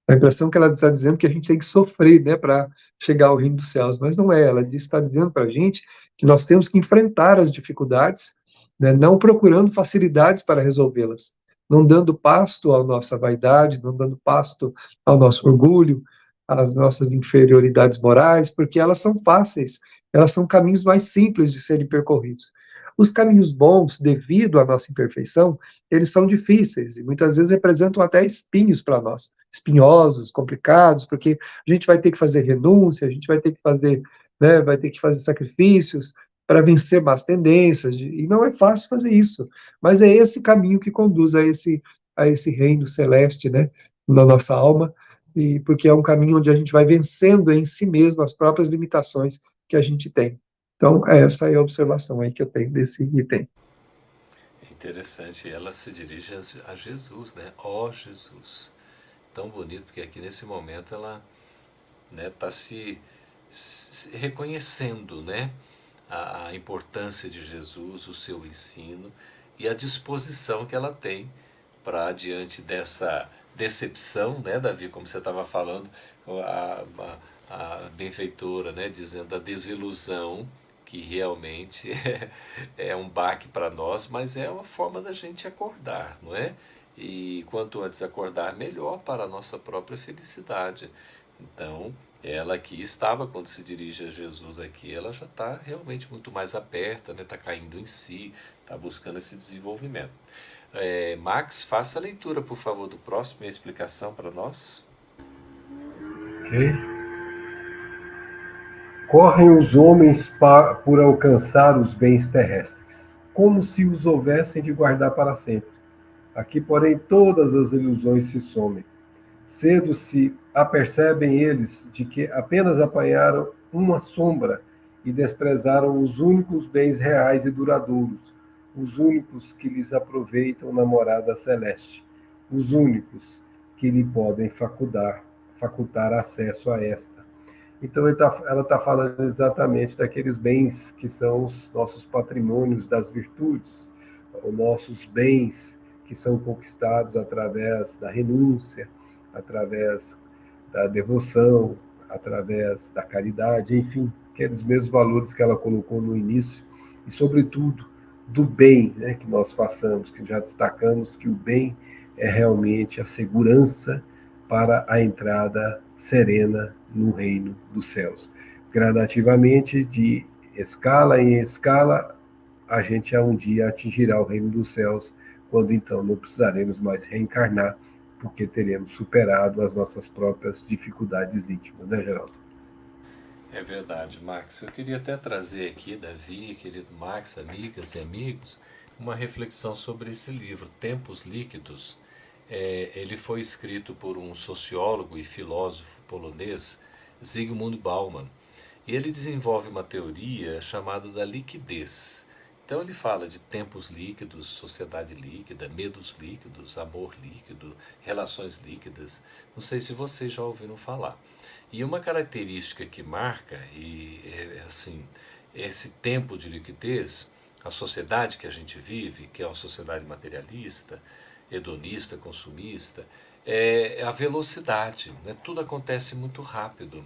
A impressão que ela está dizendo que a gente tem que sofrer, né, para chegar ao reino dos céus, mas não é. Ela está dizendo para a gente que nós temos que enfrentar as dificuldades, né, não procurando facilidades para resolvê-las, não dando pasto à nossa vaidade, não dando pasto ao nosso orgulho, às nossas inferioridades morais, porque elas são fáceis, elas são caminhos mais simples de serem percorridos. Os caminhos bons, devido à nossa imperfeição, eles são difíceis e muitas vezes representam até espinhos para nós, espinhosos, complicados, porque a gente vai ter que fazer renúncia, a gente vai ter que fazer, né, vai ter que fazer sacrifícios para vencer más tendências, e não é fácil fazer isso, mas é esse caminho que conduz a esse reino celeste, né, na nossa alma, e porque é um caminho onde a gente vai vencendo em si mesmo as próprias limitações que a gente tem. Então, essa é a observação aí que eu tenho desse item. É interessante, ela se dirige a Jesus, né? Ó Jesus. Tão bonito, porque aqui nesse momento ela, né, está se reconhecendo, né, a importância de Jesus, o seu ensino e a disposição que ela tem para, diante dessa decepção, né, Davi, como você estava falando, a, a benfeitora, né, dizendo a desilusão, que realmente é um baque para nós, mas é uma forma da gente acordar, não é? E quanto antes acordar, melhor para a nossa própria felicidade. Então, ela que estava, quando se dirige a Jesus aqui, ela já está realmente muito mais aberta, né? Está caindo em si, está buscando esse desenvolvimento. Max, faça a leitura, por favor, do próximo e a explicação para nós. Ok? Correm os homens por alcançar os bens terrestres, como se os houvessem de guardar para sempre. Aqui, porém, todas as ilusões se somem. Cedo se apercebem eles de que apenas apanharam uma sombra e desprezaram os únicos bens reais e duradouros, os únicos que lhes aproveitam na morada celeste, os únicos que lhe podem facultar acesso a esta. Então, ela está falando exatamente daqueles bens que são os nossos patrimônios das virtudes, os nossos bens que são conquistados através da renúncia, através da devoção, através da caridade, enfim, aqueles mesmos valores que ela colocou no início, e, sobretudo, do bem, né, que nós passamos, que já destacamos que o bem é realmente a segurança para a entrada serena no reino dos céus. Gradativamente, de escala em escala, a gente um dia atingirá o reino dos céus, quando então não precisaremos mais reencarnar, porque teremos superado as nossas próprias dificuldades íntimas, né, Geraldo? É verdade, Max. Eu queria até trazer aqui, Davi, querido Max, amigas e amigos, uma reflexão sobre esse livro, Tempos Líquidos. Ele foi escrito por um sociólogo e filósofo polonês, Zygmunt Bauman, e ele desenvolve uma teoria chamada da liquidez. Então ele fala de tempos líquidos, sociedade líquida, medos líquidos, amor líquido, relações líquidas. Não sei se vocês já ouviram falar. E uma característica que marca, assim, esse tempo de liquidez, a sociedade que a gente vive, que é uma sociedade materialista, hedonista, consumista, é a velocidade, né? Tudo acontece muito rápido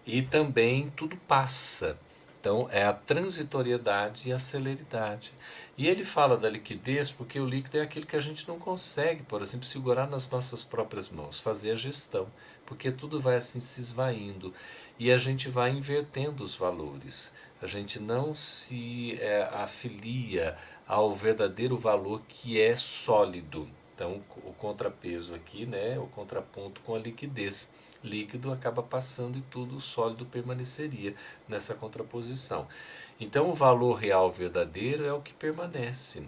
e também tudo passa. Então é a transitoriedade e a celeridade. E ele fala da liquidez porque o líquido é aquilo que a gente não consegue, por exemplo, segurar nas nossas próprias mãos, fazer a gestão, porque tudo vai assim se esvaindo e a gente vai invertendo os valores. A gente não se afilia ao verdadeiro valor que é sólido. Então o contrapeso aqui, né, o contraponto com a liquidez. Líquido acaba passando e tudo sólido permaneceria nessa contraposição. Então o valor real verdadeiro é o que permanece,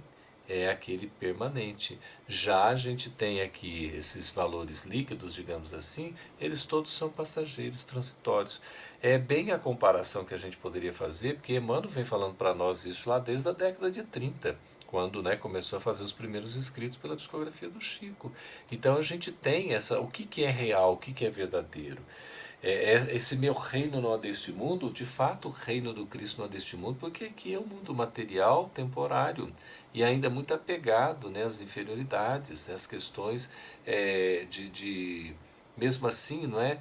é aquele permanente. Já a gente tem aqui esses valores líquidos, digamos assim, eles todos são passageiros, transitórios. É bem a comparação que a gente poderia fazer, porque Emmanuel vem falando para nós isso lá desde a década de 30, quando, né, começou a fazer os primeiros escritos pela psicografia do Chico. Então a gente tem o que é real, o que é verdadeiro. Esse meu reino não é deste mundo, de fato o reino do Cristo não é deste mundo, porque aqui é um mundo material, temporário, e ainda muito apegado, né, às inferioridades, né, às questões mesmo assim, não é,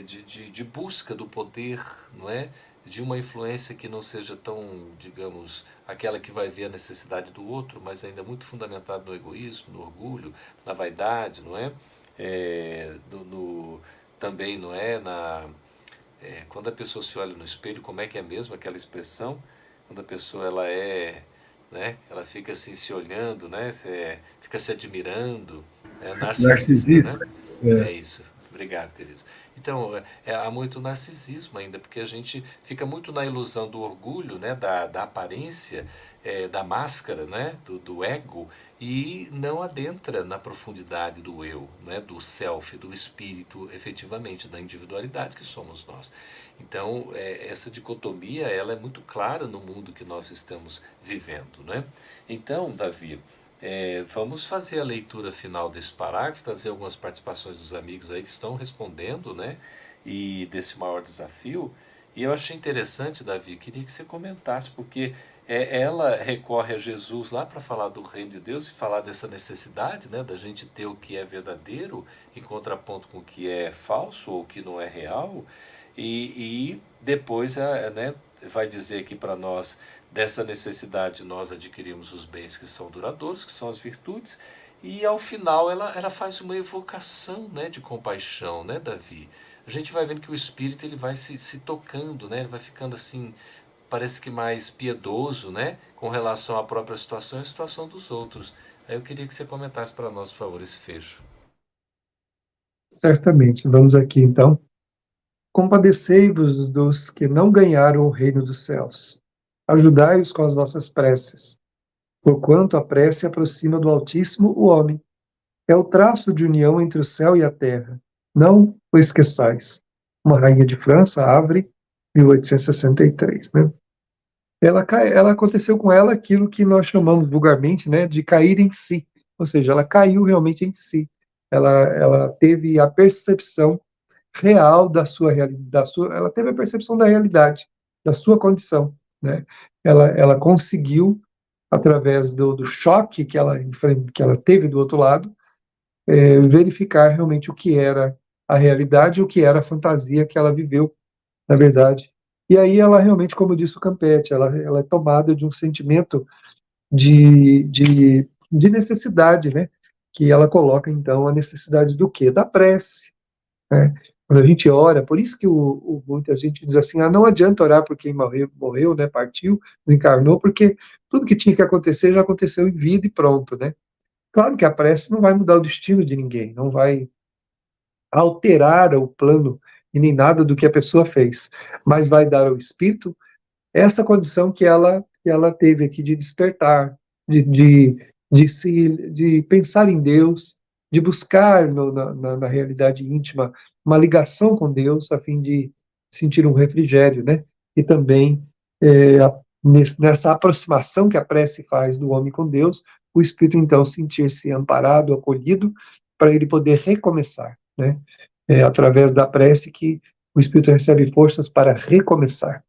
de busca do poder, não é, de uma influência que não seja tão, digamos, aquela que vai ver a necessidade do outro, mas ainda muito fundamentada no egoísmo, no orgulho, na vaidade, não é? Também, não é? Quando a pessoa se olha no espelho, como é que é mesmo aquela expressão? Quando a pessoa né? Ela fica assim se olhando, né? Fica se admirando, narcisista, né? Narcisista. É isso. Obrigado, queridos. Então, há muito narcisismo ainda, porque a gente fica muito na ilusão do orgulho, né, da aparência, da máscara, né, do ego, e não adentra na profundidade do eu, né, do self, do espírito, efetivamente, da individualidade que somos nós. Então, essa dicotomia ela é muito clara no mundo que nós estamos vivendo, né? Então, Davi, vamos fazer a leitura final desse parágrafo, trazer algumas participações dos amigos aí que estão respondendo, né? E desse maior desafio. E eu achei interessante, Davi, queria que você comentasse, porque ela recorre a Jesus lá para falar do reino de Deus e falar dessa necessidade, né, da gente ter o que é verdadeiro em contraponto com o que é falso ou o que não é real. E depois, né, vai dizer aqui para nós dessa necessidade nós adquirimos os bens que são duradouros, que são as virtudes, e ao final ela faz uma evocação, né, de compaixão, né, Davi? A gente vai vendo que o espírito ele vai se tocando, né, ele vai ficando assim, parece que mais piedoso, né, com relação à própria situação e à situação dos outros. Aí eu queria que você comentasse para nós, por favor, esse fecho. Certamente. Vamos aqui então. Compadecei-vos dos que não ganharam o reino dos céus. Ajudai-os com as vossas preces. Porquanto a prece aproxima do Altíssimo o homem. É o traço de união entre o céu e a terra. Não o esqueçais. Uma rainha de França, Havre, 1863, né? Ela aconteceu com ela aquilo que nós chamamos vulgarmente, né, de cair em si. Ou seja, ela caiu realmente em si. Ela teve a percepção real da sua realidade, ela teve a percepção da realidade, da sua condição, né? Ela conseguiu, através do choque que ela teve do outro lado, verificar realmente o que era a realidade e o que era a fantasia que ela viveu, na verdade. E aí ela realmente, como disse o Campetti, ela é tomada de um sentimento de necessidade, né? Que ela coloca, então, a necessidade do quê? Da prece, né? Quando a gente ora, por isso que muita gente diz assim, não adianta orar por quem morreu, né? Partiu, desencarnou, porque tudo que tinha que acontecer já aconteceu em vida e pronto, né? Claro que a prece não vai mudar o destino de ninguém, não vai alterar o plano e nem nada do que a pessoa fez, mas vai dar ao espírito essa condição que ela teve aqui de despertar, de pensar em Deus, de buscar na realidade íntima uma ligação com Deus, a fim de sentir um refrigério, né? E também, nessa aproximação que a prece faz do homem com Deus, o espírito então sentir-se amparado, acolhido, para ele poder recomeçar, né? É através da prece que o espírito recebe forças para recomeçar.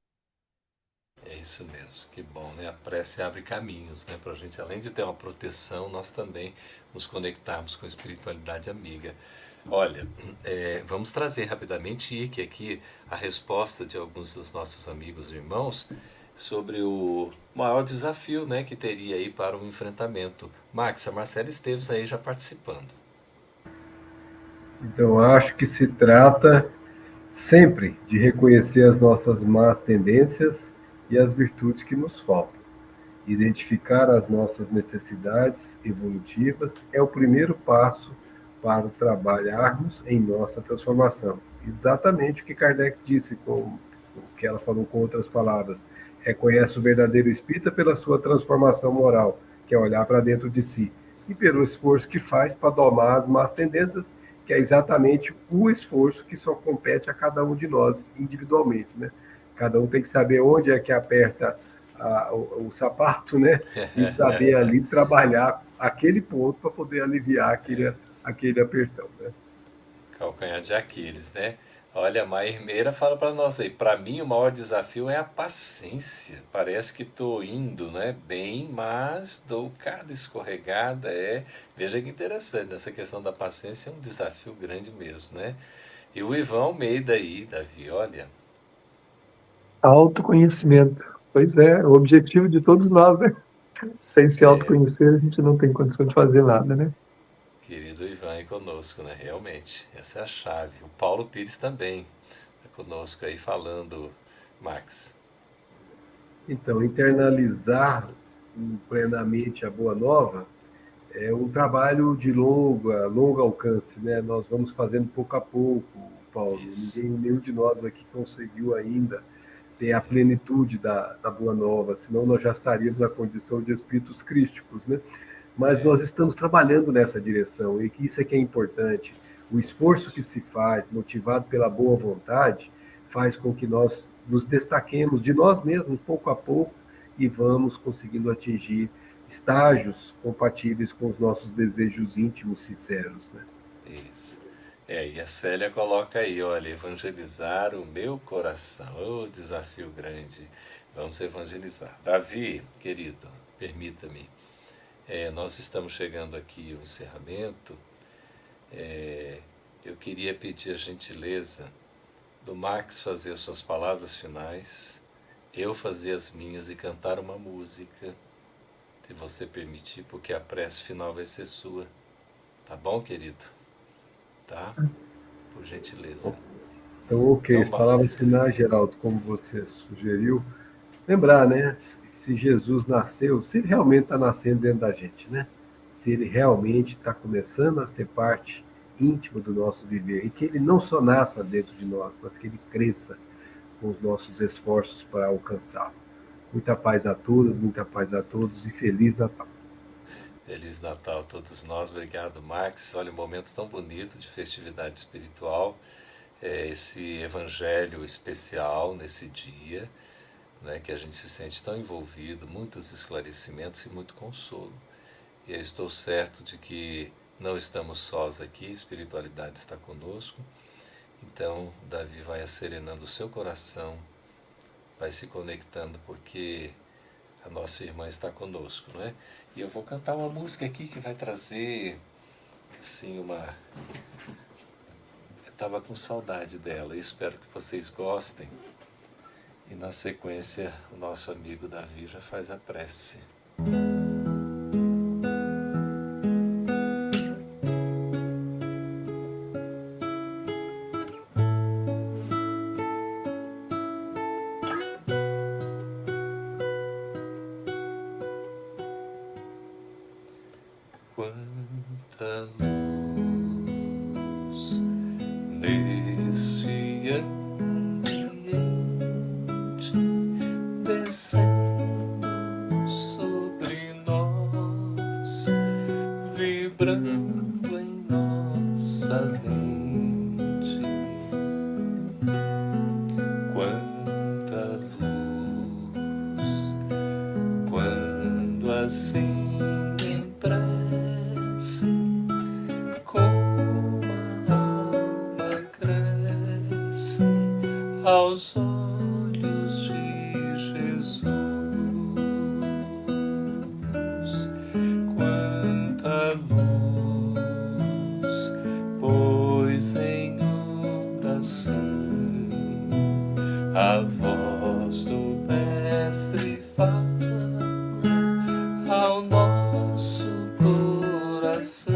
É isso mesmo, que bom, né? A prece abre caminhos, né? Para a gente, além de ter uma proteção, nós também nos conectarmos com a espiritualidade amiga. Olha, vamos trazer rapidamente, Ike, aqui a resposta de alguns dos nossos amigos e irmãos sobre o maior desafio, né, que teria aí para o enfrentamento. Max, a Marcela Esteves aí já participando. Então, acho que se trata sempre de reconhecer as nossas más tendências e as virtudes que nos faltam. Identificar as nossas necessidades evolutivas é o primeiro passo para trabalharmos em nossa transformação. Exatamente o que Kardec disse, com o que ela falou com outras palavras. Reconhece o verdadeiro espírita pela sua transformação moral, que é olhar para dentro de si, e pelo esforço que faz para domar as más tendências, que é exatamente o esforço que só compete a cada um de nós individualmente, né? Cada um tem que saber onde é que aperta o sapato, né? E saber ali trabalhar aquele ponto para poder aliviar aquele apertão, né? Calcanhar de Aquiles, né? Olha, a Mairmeira fala para nós aí, para mim o maior desafio é a paciência. Parece que estou indo, né, bem, mas dou cada escorregada. Veja que interessante, essa questão da paciência é um desafio grande mesmo, né? E o Ivan Almeida aí, Davi, olha, Autoconhecimento. Pois é, o objetivo de todos nós, né? Sem se autoconhecer, a gente não tem condição de fazer nada, né? querido Ivan aí conosco, né? Realmente, essa é a chave. O Paulo Pires também está conosco aí falando, Max. Então, internalizar plenamente a Boa Nova é um trabalho de longo alcance, né? Nós vamos fazendo pouco a pouco, Paulo. Isso. Nenhum de nós aqui conseguiu ainda ter a plenitude da Boa Nova, senão nós já estaríamos na condição de espíritos crísticos, né? Mas nós estamos trabalhando nessa direção, e que isso é que é importante. O esforço que se faz, motivado pela boa vontade, faz com que nós nos destaquemos de nós mesmos, pouco a pouco, e vamos conseguindo atingir estágios compatíveis com os nossos desejos íntimos sinceros, né? Isso. E a Célia coloca aí, olha, evangelizar o meu coração. Oh, desafio grande. Vamos evangelizar. Davi, querido, permita-me. Nós estamos chegando aqui ao encerramento. Eu queria pedir a gentileza do Max fazer as suas palavras finais, eu fazer as minhas e cantar uma música, se você permitir, porque a prece final vai ser sua. Tá bom, querido? Tá? Por gentileza. Então, ok, Então, as palavras finais, Geraldo, como você sugeriu, lembrar, né? Se Jesus nasceu, se ele realmente está nascendo dentro da gente, né? Se ele realmente está começando a ser parte íntima do nosso viver, e que ele não só nasça dentro de nós, mas que ele cresça com os nossos esforços para alcançá-lo. Muita paz a todas, muita paz a todos e Feliz Natal. Feliz Natal a todos nós. Obrigado, Max. Olha, um momento tão bonito de festividade espiritual. Esse evangelho especial nesse dia, né, que a gente se sente tão envolvido, muitos esclarecimentos e muito consolo. E eu estou certo de que não estamos sós aqui, a espiritualidade está conosco. Então, Davi vai acerenando o seu coração, vai se conectando, porque a nossa irmã está conosco, não é? E eu vou cantar uma música aqui que vai trazer, assim, uma... Eu estava com saudade dela e espero que vocês gostem. E na sequência, o nosso amigo Davi já faz a prece. neste ambiente, descendo sobre nós, vibrando em nossa mente. Quanta luz, quando assim em prece, como a alma cresce aos olhos de Jesus. Quanta luz, pois em oração a voz do Mestre fala ao nosso coração.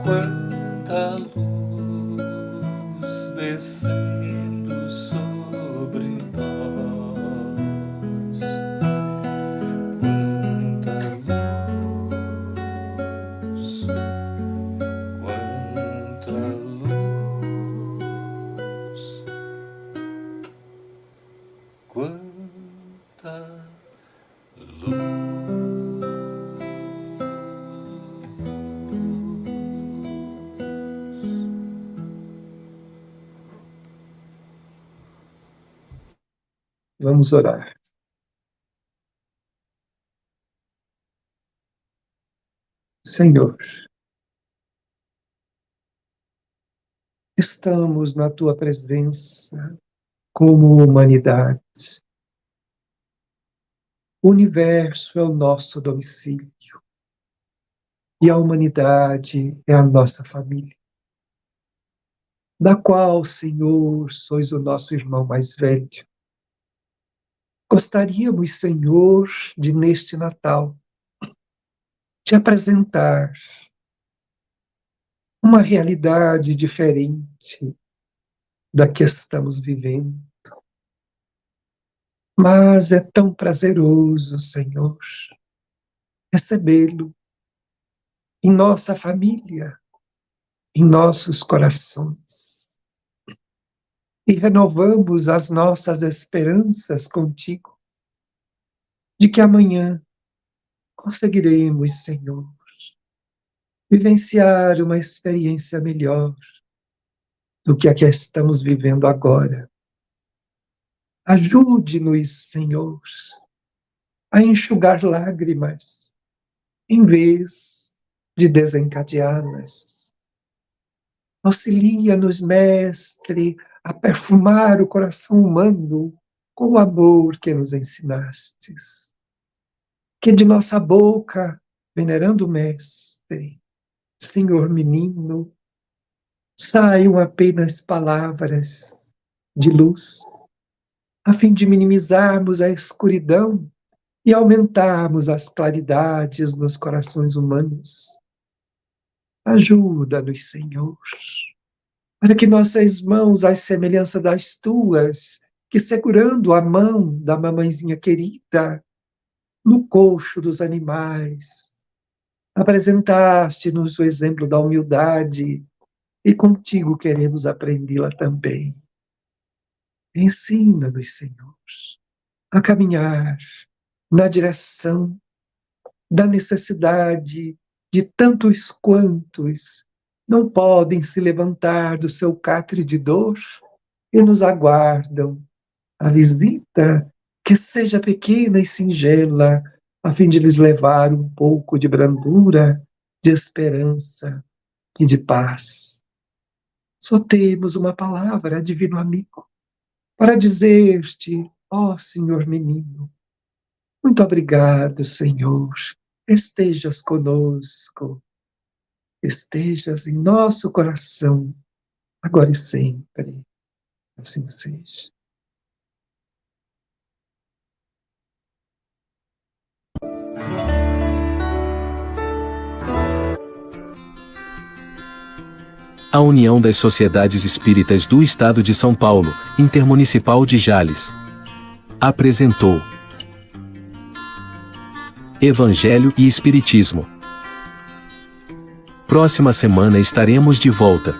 Quanta luz descendo sobre nós. Quanta luz, quanta luz, quanta luz. Vamos orar. Senhor, estamos na Tua presença como humanidade. O universo é o nosso domicílio e a humanidade é a nossa família, da qual, Senhor, sois o nosso irmão mais velho. Gostaríamos, Senhor, de neste Natal te apresentar uma realidade diferente da que estamos vivendo. Mas é tão prazeroso, Senhor, recebê-lo em nossa família, em nossos corações. E renovamos as nossas esperanças contigo, de que amanhã conseguiremos, Senhor, vivenciar uma experiência melhor do que a que estamos vivendo agora. Ajude-nos, Senhor, a enxugar lágrimas, em vez de desencadeá-las. Auxilia-nos, Mestre, a perfumar o coração humano com o amor que nos ensinastes. Que de nossa boca, venerando o Mestre, Senhor menino, saiam apenas palavras de luz, a fim de minimizarmos a escuridão e aumentarmos as claridades nos corações humanos. Ajuda-nos, Senhor, para que nossas mãos, à semelhança das tuas, que segurando a mão da mamãezinha querida no coxo dos animais, apresentaste-nos o exemplo da humildade e contigo queremos aprendê-la também. Ensina-nos, Senhor, a caminhar na direção da necessidade de tantos quantos não podem se levantar do seu catre de dor e nos aguardam a visita, que seja pequena e singela, a fim de lhes levar um pouco de brandura, de esperança e de paz. Só temos uma palavra, divino amigo, para dizer-te, ó Senhor menino, muito obrigado, Senhor, estejas conosco, estejas em nosso coração, agora e sempre, assim seja. A União das Sociedades Espíritas do Estado de São Paulo, Intermunicipal de Jales, apresentou Evangelho e Espiritismo. Próxima semana estaremos de volta.